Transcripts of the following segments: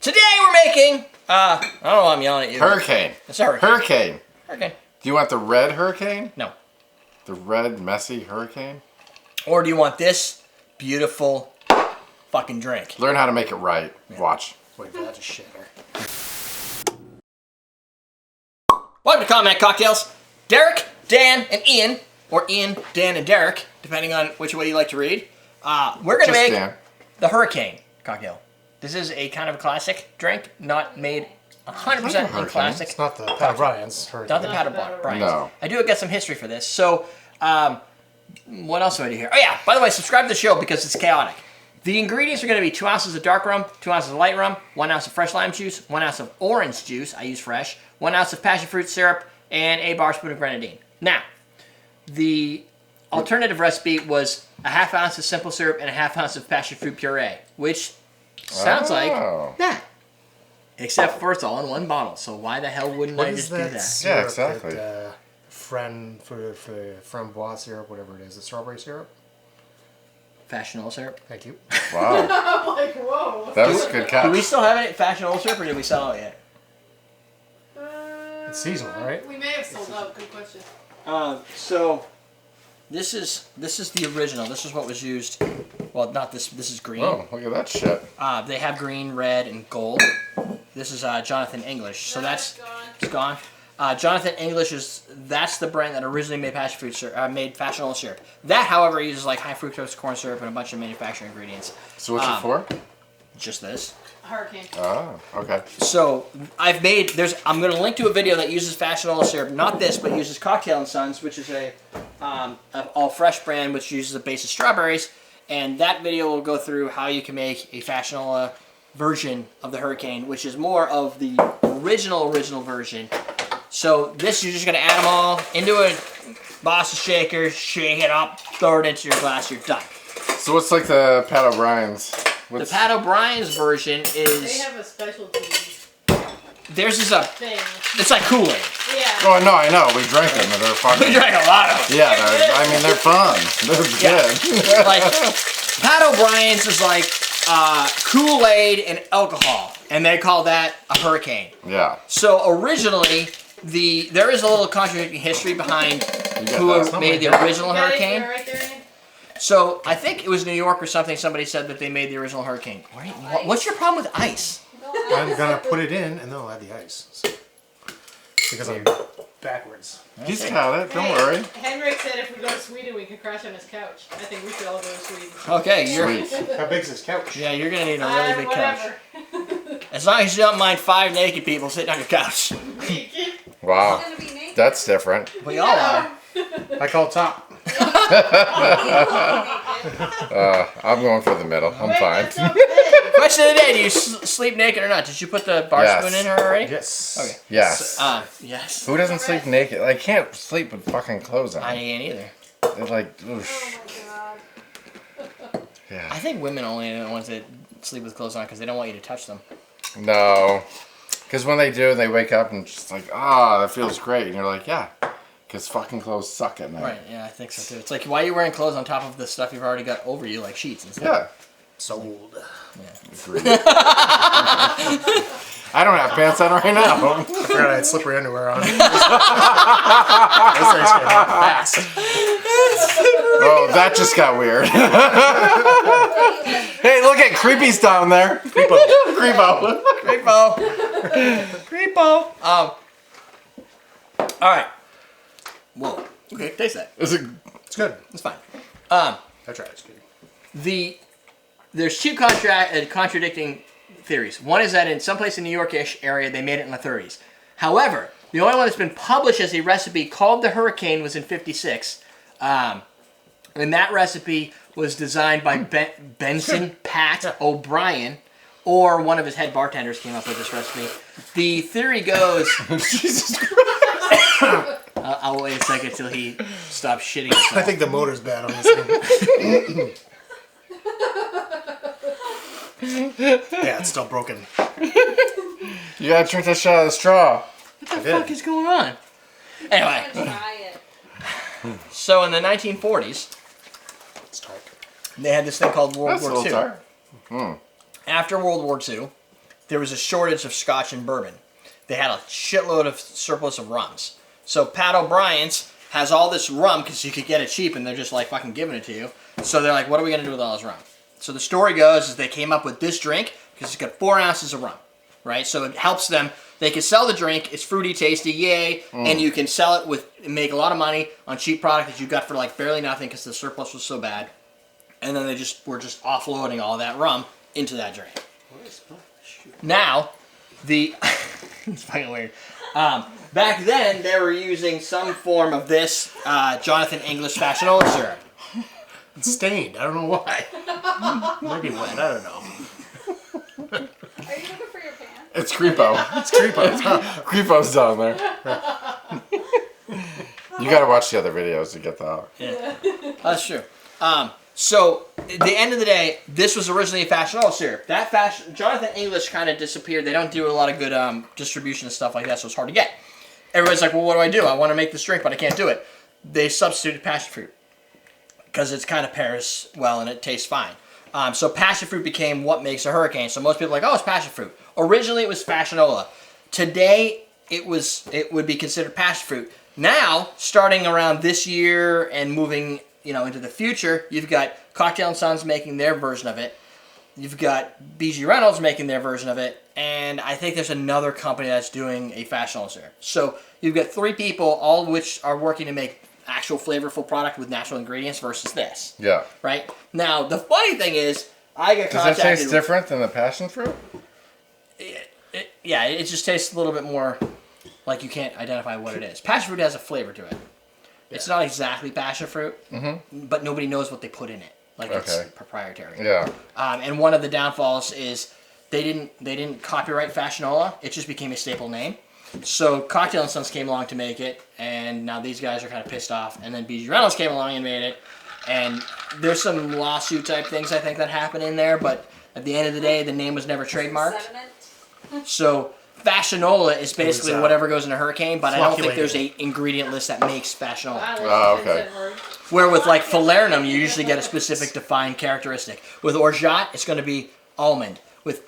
Today we're making, I don't know why I'm yelling at you. Hurricane. It's a hurricane. Hurricane. Hurricane. Do you want the red hurricane? No. The red, messy hurricane? Or do you want this beautiful fucking drink? Learn how to make it right. Yeah. Watch. Wait for that to shatter. Welcome to Comment Cocktails. Derek, Dan, and Ian, or Ian, Dan, and Derek, depending on which way you like to read. We're going to make the Hurricane cocktail. This is a kind of a classic drink, not made 100% in classic. It's not the Pat O'Brien's Hurricane. Not the Pat O'Brien's. No. I do get some history for this. So, what else do I do here? Oh yeah, by the way, subscribe to the show because it's chaotic. The ingredients are going to be 2 ounces of dark rum, 2 ounces of light rum, 1 ounce of fresh lime juice, 1 ounce of orange juice, I use fresh, 1 ounce of passion fruit syrup, and a bar spoon of grenadine. Now, the alternative recipe was a ½ ounce of simple syrup and a ½ ounce of passion fruit puree, which sounds like that. Except for it's all in one bottle, so why the hell wouldn't I just do that? Yeah, exactly. Framboise syrup, whatever it is. The strawberry syrup? Fashion oil syrup. Thank you. Wow. I'm like, whoa. That was a good catch. Do we still have it fashion oil syrup, or did we sell it yet? It's seasonal, right? We may have sold out. Good question. So this is the original. This is what was used. Well, not this. This is green. Oh, look at that shit. They have green, red, and gold. This is Jonathan English. So that's it's gone. Jonathan English that's the brand that originally made passion fruit syrup, made fashion oil syrup. That, however, uses like high fructose corn syrup and a bunch of manufacturing ingredients. So what's it for? Just this. Hurricane. Oh, okay. So I'm going to link to a video that uses fashion oil syrup, not this, but uses Cocktail and Sons, which is a all fresh brand which uses a base of strawberries, and that video will go through how you can make a fashion oil version of the Hurricane, which is more of the original version. So this, you're just going to add them all into a Boston shaker, shake it up, throw it into your glass, you're done. So what's like the Pat O'Brien's? The Pat O'Brien's version is... They have a specialty theirs is a thing. It's like Kool-Aid. Yeah. Oh, no, I know. We drank them. And they're fucking... We drank a lot of them. Yeah, they're fun. They're good. Like, Pat O'Brien's is like Kool-Aid and alcohol. And they call that a Hurricane. Yeah. So originally, there is a little contradicting history behind who made the original Hurricane. Right there, So I think it was New York or something. Somebody said that they made the original Hurricane. What's your problem with ice? I'm gonna put it in and then I'll add the ice. So, because I'm backwards. He's got it. Don't worry. Henrik said if we go to Sweden, we could crash on his couch. I think we should all go to Sweden. Okay, Sweet. How big's this couch? yeah, you're gonna need a really big couch. Whatever. As long as you don't mind 5 naked people sitting on your couch. Wow. That's different. We all are. I call top. I'm going for the middle. I'm fine. Question of the day: do you sleep naked or not? Did you put the bar spoon in her already? Yes. Okay. Yes. Yes. Who doesn't sleep naked? I can't sleep with fucking clothes on. I ain't either. It's like, oosh. Yeah. I think women only are the ones that sleep with clothes on because they don't want you to touch them. No. Because when they do, they wake up and just like, that feels great. And you're like, yeah. Because fucking clothes suck at night. Right, yeah, I think so too. It's like, why are you wearing clothes on top of the stuff you've already got over you, like sheets and stuff? Yeah. Sold. Agreed. I don't have pants on right now. I forgot I had slippery underwear on. This thing's getting hot fast. Oh, that just got weird. Hey, look at Creepy's down there. Creepo. All right. Whoa. Okay, taste that. It's good. It's fine. I tried. It's good. There's two contradicting theories. One is that in someplace in the New York-ish area, they made it in the 30s. However, the only one that's been published as a recipe called the Hurricane was in 56. And that recipe was designed by Benson Pat O'Brien, or one of his head bartenders came up with this recipe. The theory goes... Jesus Christ! I'll wait a second till he stops shitting himself. I think the motor's bad on this thing. Yeah, it's still broken. You gotta drink that shit out of the straw. What the fuck is going on? Anyway. So in the 1940s, It's tart. they had this thing called World War II. Mm. After World War II, there was a shortage of Scotch and bourbon. They had a shitload of surplus of rums. So Pat O'Brien's has all this rum because you could get it cheap, and they're just like fucking giving it to you. So they're like, what are we gonna do with all this rum? So the story goes is they came up with this drink because it's got 4 ounces of rum, right? So it helps them. They can sell the drink. It's fruity, tasty, yay, and you can sell it with make a lot of money on cheap product that you got for like barely nothing because the surplus was so bad. And then they were just offloading all that rum into that drink. Now, it's fucking weird. Back then, they were using some form of this Jonathan English Fashionola syrup. It's stained. I don't know why. Maybe wet. I don't know. Are you looking for your pants? It's Creepo. It's creepo. Creepo's down there. You gotta watch the other videos to get that. Yeah, that's true. So, at the end of the day, this was originally a Fashionola syrup. Jonathan English kind of disappeared. They don't do a lot of good distribution and stuff like that, so it's hard to get. Everybody's like, well, what do? I want to make this drink, but I can't do it. They substituted passion fruit because it's kind of pairs well and it tastes fine. So passion fruit became what makes a hurricane. So most people are like, oh, it's passion fruit. Originally, it was Fashionola. Today, it would be considered passion fruit. Now, starting around this year and moving into the future, you've got Cocktail & Sons making their version of it. You've got BG Reynolds making their version of it. And I think there's another company that's doing a Fashionola syrup. So you've got 3 people, all of which are working to make actual flavorful product with natural ingredients versus this. Yeah. Right? Now, the funny thing is, I got Does contacted... that taste different than the passion fruit? It just tastes a little bit more like you can't identify what it is. Passion fruit has a flavor to it. It's not exactly passion fruit, but nobody knows what they put in it. Like it's proprietary. Yeah. And one of the downfalls is they didn't copyright Fashionola. It just became a staple name. So Cocktail & Sons came along to make it, and now these guys are kind of pissed off. And then BG Reynolds came along and made it. And there's some lawsuit type things I think that happen in there, but at the end of the day, the name was never trademarked. So Fashionola is basically whatever goes in a hurricane, but I don't think there's a ingredient list that makes Fashionola. Oh, okay. Where with like falernum, you usually get a specific defined characteristic. With orgeat, it's going to be almond. With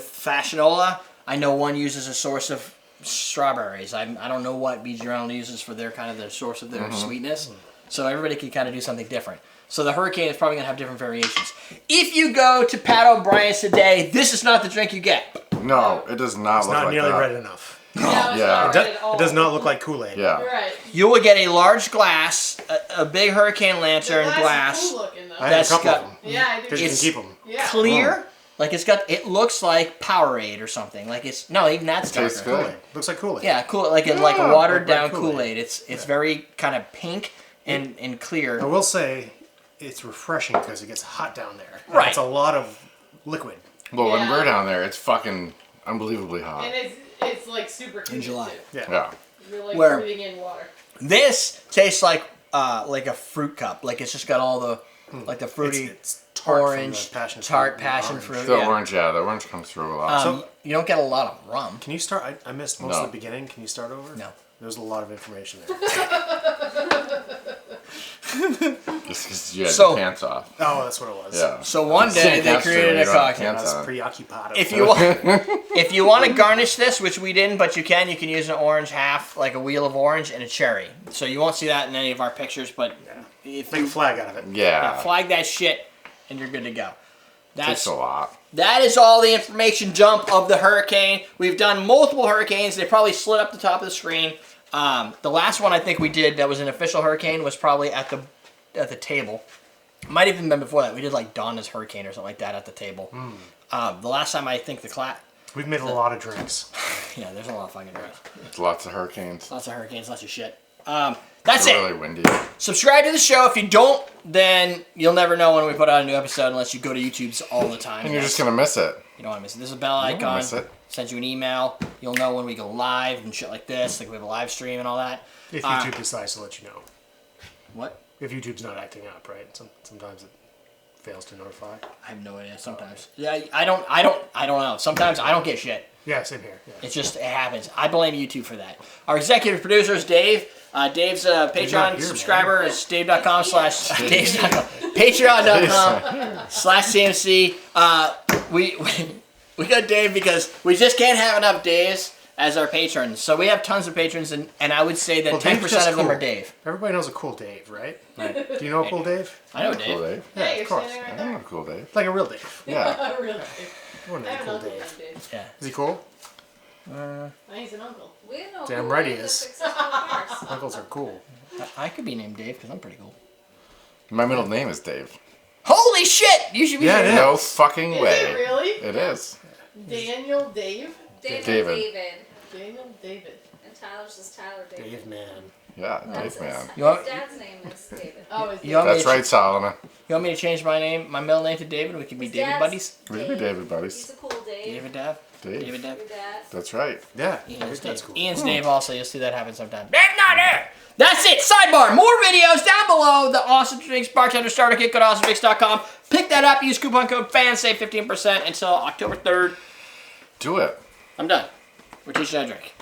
Fashionola, I know one uses a source of strawberries. I don't know what BG Reynolds uses for their kind of the source of their sweetness. So everybody can kind of do something different. So the hurricane is probably going to have different variations. If you go to Pat O'Brien's today, this is not the drink you get. No, it does not look like that. It's not nearly red enough. Yeah. It does not look like Kool-Aid. Yeah. You're right. You will get a large glass, a big hurricane lantern glass. Cool looking, though. I have a couple got- of them. Yeah, I do. Because you can keep them. Yeah. Clear. Like it looks like Powerade or something. Like even that's darker. Tastes good. Kool-Aid. Looks like Kool-Aid. Yeah, cool. Like a watered down like Kool-Aid. Kool-Aid. It's very kind of pink and clear. I will say, it's refreshing because it gets hot down there. Right. It's a lot of liquid. Well, when Yeah. we're down there, it's fucking unbelievably hot. And it's like super humid July. too. Yeah. Yeah. You're like Where- breathing in water. This tastes like a fruit cup. Like it's just got all the like the fruity It's tart from the orange, passion tart fruit, passion orange. fruit. The Yeah. orange, the orange comes through a lot. So- You don't get a lot of rum. Can you start? I missed most No. of the beginning. Can you start over? No. There's a lot of information there. Just because you had So- your pants off. Oh, that's what it was. Yeah. So one day Same they hamster, created you a don't have cocktail. I pants was on. preoccupied. If you want to garnish this, which we didn't, but you can use an orange half, like a wheel of orange, and a cherry. So you won't see that in any of our pictures, but if Make a you flag out of it. Yeah. flag that shit, and you're good to go. Takes a lot. That is all the information dump of the hurricane. We've done multiple hurricanes. They probably slid up the top of the screen. The last one I think we did that was an official hurricane was probably at the table. Might even been before that. We did like Donna's Hurricane or something like that at the table. The last time I think We've made a lot of drinks. yeah, there's a lot of fucking drinks. It's lots of hurricanes. Lots of hurricanes, lots of shit. That's It's it. really windy. Subscribe to the show. If you don't, then you'll never know when we put out a new episode unless you go to YouTube's all the time. And you're just going to miss it. You don't want to miss it. There's a bell You don't icon. miss it. Sends you an email. You'll know when we go live and shit like this. Like we have a live stream and all that. If YouTube decides to let you know. What? If YouTube's not acting up, right? Sometimes it fails to notify. I have no idea. Sometimes. Yeah, I don't know. Sometimes I don't get shit. Yeah, same here. Yeah. It happens. I blame YouTube for that. Our executive producer is Dave. Dave's a not Patreon here, subscriber. Is Patreon.com/CMC. We got Dave because we just can't have enough Daves as our patrons. So we have tons of patrons, and I would say that Well, 10% Dave's just of them cool. are Dave. Everybody knows a cool Dave, right? Do you know a cool Dave? I know Cool Dave. Dave. Yeah, Hey, of you're course. standing right I there. know Cool Dave. Like a real Dave. Yeah. Really? I want I a have an cool uncle Dave. named Dave. Yeah. Is he cool? He's an uncle. We know Damn who right he owns the is. successful cars. Uncles are cool. I could be named Dave because I'm pretty cool. My middle name is Dave. Holy shit! You should be. Yeah, it is. No fucking Is way. it really? It is. Daniel Dave? David. David. Daniel David. And Tyler's just Tyler David. Dave, man. Yeah, That's Dave, man. You want- his dad's name is David. Oh, is You want, That's me to, right, Solomon. you want me to change my middle name to David? We could be His David dad's buddies. We can be David He's buddies. a cool Dave. David Dave. Dave. David Dave. Your dad. That's right. Yeah. Ian's That's Dave. cool. Ian's Dave also. You'll see that happen sometime. Dave's not here. That's it. Sidebar. More videos down below. The Awesome Drinks Bartender Starter Kit. Go to awesomedrinks.com. Pick that up. Use coupon code FANS. Save 15% until October 3rd. Do it. I'm done. We're teaching how to drink.